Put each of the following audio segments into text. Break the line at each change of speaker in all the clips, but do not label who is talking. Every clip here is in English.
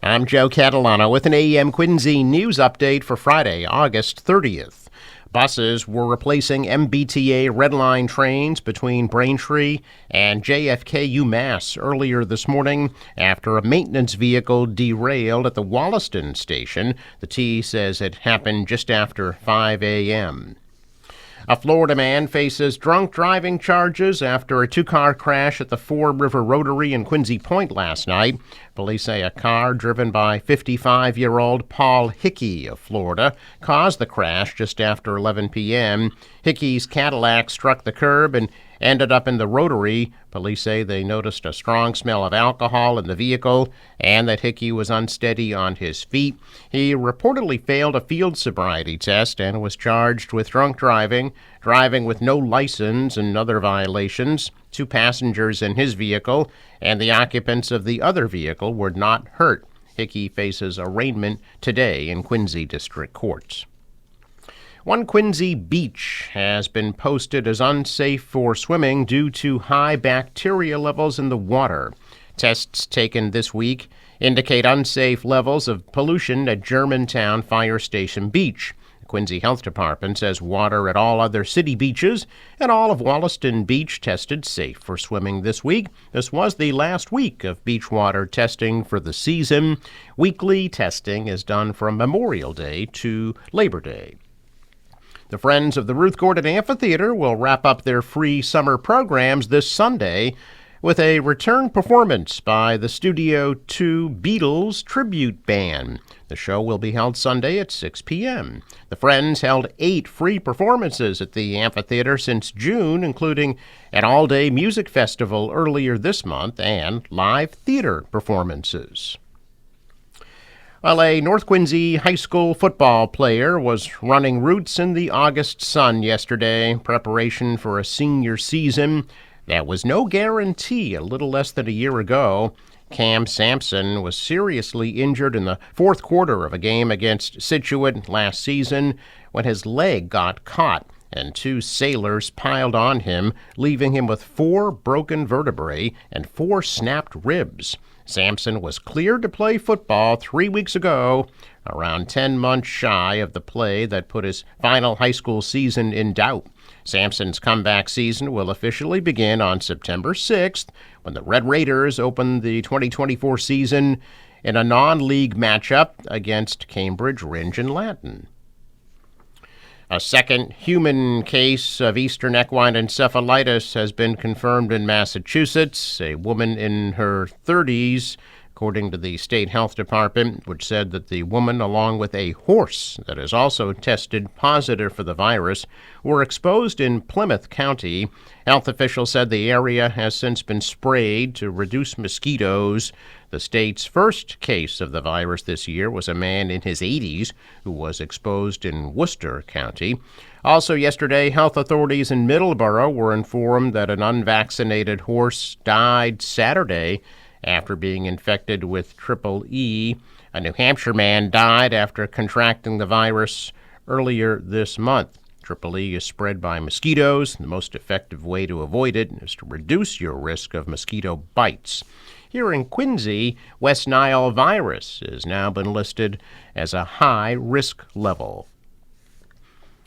I'm Joe Catalano with an AM Quincy news update for Friday, August 30th. Buses were replacing MBTA Red Line trains between Braintree and JFK UMass earlier this morning after a maintenance vehicle derailed at the Wollaston station. The T says it happened just after 5 a.m. A Florida man faces drunk driving charges after a two-car crash at the Fore River Rotary in Quincy Point last night. Police say a car driven by 55-year-old Paul Hickey of Florida caused the crash just after 11 p.m. Hickey's Cadillac struck the curb and ended up in the Rotary. Police say they noticed a strong smell of alcohol in the vehicle and that Hickey was unsteady on his feet. He reportedly failed a field sobriety test and was charged with drunk driving, driving with no license, and other violations. Two passengers in his vehicle and the occupants of the other vehicle were not hurt. Hickey faces arraignment today in Quincy District Courts. One Quincy beach has been posted as unsafe for swimming due to high bacteria levels in the water. Tests taken this week indicate unsafe levels of pollution at Germantown Fire Station Beach. The Quincy Health Department says water at all other city beaches and all of Wollaston Beach tested safe for swimming this week. This was the last week of beach water testing for the season. Weekly testing is done from Memorial Day to Labor Day. The Friends of the Ruth Gordon Amphitheater will wrap up their free summer programs this Sunday with a return performance by the Studio 2 Beatles Tribute Band. The show will be held Sunday at 6 p.m. The Friends held 8 free performances at the amphitheater since June, including an all-day music festival earlier this month and live theater performances. Well, a North Quincy high school football player was running routes in the August sun yesterday, preparation for a senior season. That was no guarantee a little less than a year ago. Cam Sampson was seriously injured in the fourth quarter of a game against Scituate last season when his leg got caught and 2 sailors piled on him, leaving him with 4 broken vertebrae and 4 snapped ribs. Sampson was cleared to play football 3 weeks ago, around 10 months shy of the play that put his final high school season in doubt. Sampson's comeback season will officially begin on September 6th when the Red Raiders open the 2024 season in a non-league matchup against Cambridge Rindge and Latin. A second human case of eastern equine encephalitis has been confirmed in Massachusetts. A woman in her 30s, according to the state health department, which said that the woman, along with a horse that is also tested positive for the virus, were exposed in Plymouth County. Health officials said the area has since been sprayed to reduce mosquitoes. The state's first case of the virus this year was a man in his 80s who was exposed in Worcester County. Also yesterday, health authorities in Middleborough were informed that an unvaccinated horse died Saturday after being infected with Triple E. A New Hampshire man died after contracting the virus earlier this month. Triple E is spread by mosquitoes. The most effective way to avoid it is to reduce your risk of mosquito bites. Here in Quincy, West Nile virus has now been listed as a high risk level.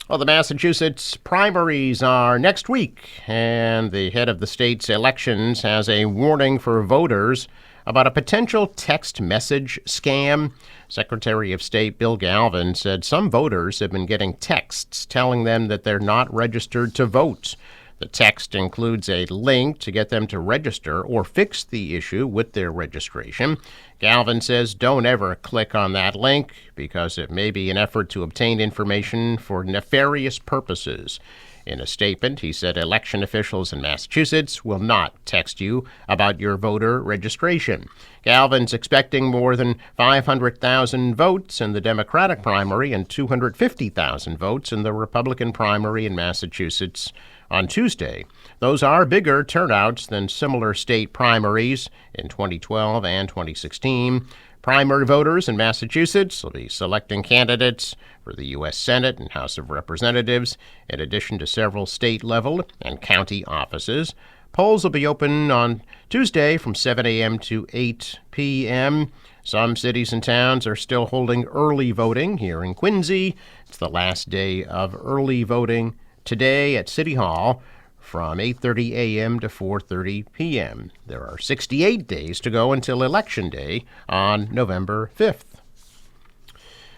Well, the Massachusetts primaries are next week, and the head of the state's elections has a warning for voters about a potential text message scam. Secretary of State Bill Galvin said some voters have been getting texts telling them that they're not registered to vote. The text includes a link to get them to register or fix the issue with their registration. Galvin says don't ever click on that link because it may be an effort to obtain information for nefarious purposes. In a statement, he said election officials in Massachusetts will not text you about your voter registration. Galvin's expecting more than 500,000 votes in the Democratic primary and 250,000 votes in the Republican primary in Massachusetts on Tuesday. Those are bigger turnouts than similar state primaries in 2012 and 2016. Primary voters in Massachusetts will be selecting candidates for the U.S. Senate and House of Representatives, in addition to several state-level and county offices. Polls will be open on Tuesday from 7 a.m. to 8 p.m. Some cities and towns are still holding early voting. Here in Quincy, it's the last day of early voting today at City Hall from 8:30 a.m. to 4:30 p.m. There are 68 days to go until Election Day on November 5th.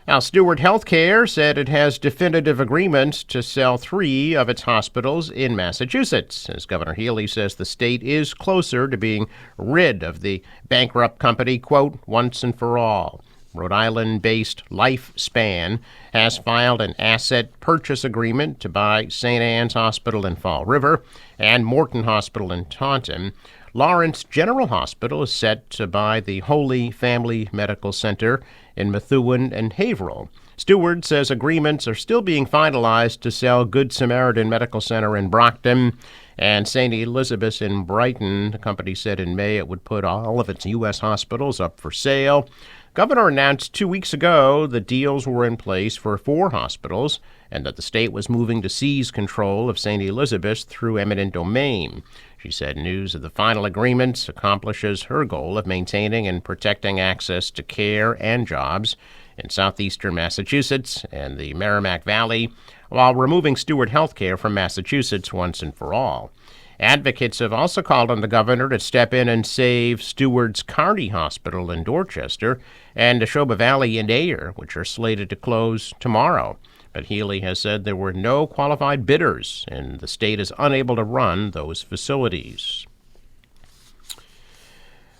Now, Steward Healthcare said it has definitive agreements to sell 3 of its hospitals in Massachusetts, as Governor Healey says the state is closer to being rid of the bankrupt company, quote, once and for all. Rhode Island-based Lifespan has filed an asset purchase agreement to buy St. Anne's Hospital in Fall River and Morton Hospital in Taunton. Lawrence General Hospital is set to buy the Holy Family Medical Center in Methuen and Haverhill. Steward says agreements are still being finalized to sell Good Samaritan Medical Center in Brockton and St. Elizabeth's in Brighton. The company said in May it would put all of its U.S. hospitals up for sale. Governor announced 2 weeks ago the deals were in place for 4 hospitals and that the state was moving to seize control of St. Elizabeth's through eminent domain. She said news of the final agreements accomplishes her goal of maintaining and protecting access to care and jobs in southeastern Massachusetts and the Merrimack Valley, while removing Steward Healthcare from Massachusetts once and for all. Advocates have also called on the governor to step in and save Steward's Kearney Hospital in Dorchester and Neshoba Valley in Ayer, which are slated to close tomorrow. But Healey has said there were no qualified bidders, and the state is unable to run those facilities.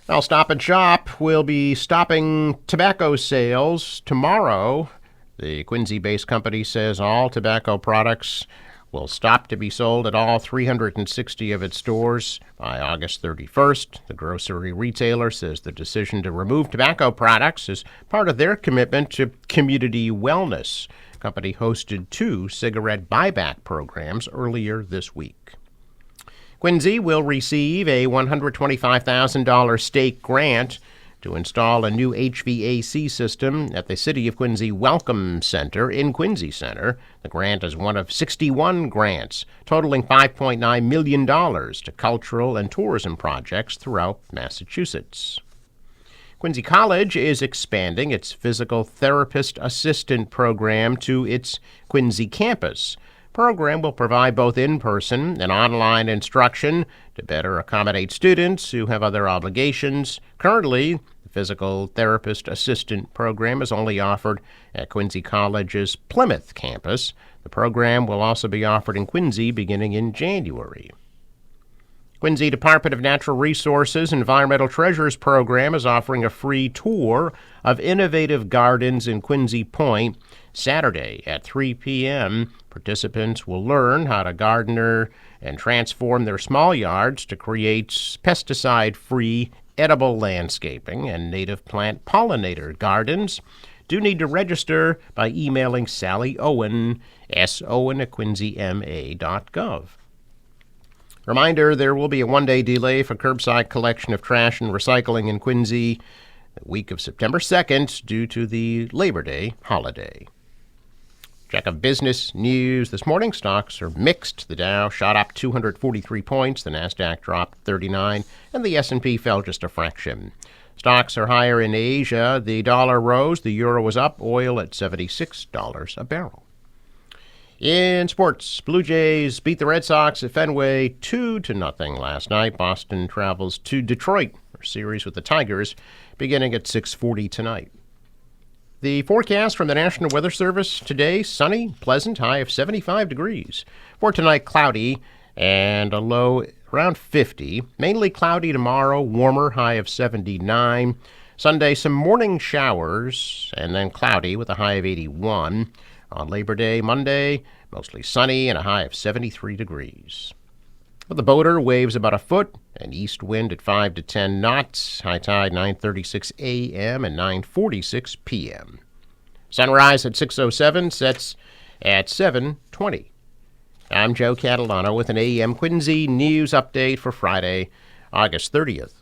Now, Stop and Shop will be stopping tobacco sales tomorrow. The Quincy-based company says all tobacco products will stop to be sold at all 360 of its stores by August 31st. The grocery retailer says the decision to remove tobacco products is part of their commitment to community wellness. The company hosted 2 cigarette buyback programs earlier this week. Quincy will receive a $125,000 state grant to install a new HVAC system at the City of Quincy Welcome Center in Quincy Center. The grant is one of 61 grants, totaling $5.9 million to cultural and tourism projects throughout Massachusetts. Quincy College is expanding its physical therapist assistant program to its Quincy campus. The program will provide both in-person and online instruction to better accommodate students who have other obligations. Currently, the physical therapist assistant program is only offered at Quincy College's Plymouth campus. The program will also be offered in Quincy beginning in January. Quincy Department of Natural Resources Environmental Treasures Program is offering a free tour of innovative gardens in Quincy Point Saturday at 3 p.m. Participants will learn how to garden and transform their small yards to create pesticide-free edible landscaping and native plant pollinator gardens. Do need to register by emailing Sally Owen, sowen@quincyma.gov. Reminder, there will be a 1-day delay for curbside collection of trash and recycling in Quincy the week of September 2nd due to the Labor Day holiday. Check of business news this morning. Stocks are mixed. The Dow shot up 243 points. The Nasdaq dropped 39, and the S&P fell just a fraction. Stocks are higher in Asia. The dollar rose. The euro was up. Oil at $76 a barrel. In sports, Blue Jays beat the Red Sox at Fenway 2-0 last night. Boston travels to Detroit for a series with the Tigers beginning at 6:40 tonight. The forecast from the National Weather Service today, sunny, pleasant, high of 75 degrees. For tonight, cloudy and a low around 50. Mainly cloudy tomorrow, warmer, high of 79. Sunday, some morning showers and then cloudy with a high of 81. On Labor Day, Monday, mostly sunny and a high of 73 degrees. For the boater, waves about a foot, an east wind at 5 to 10 knots. High tide 9:36 a.m. and 9:46 p.m. Sunrise at 6:07, sets at 7:20. I'm Joe Catalano with an AM Quincy news update for Friday, August 30th.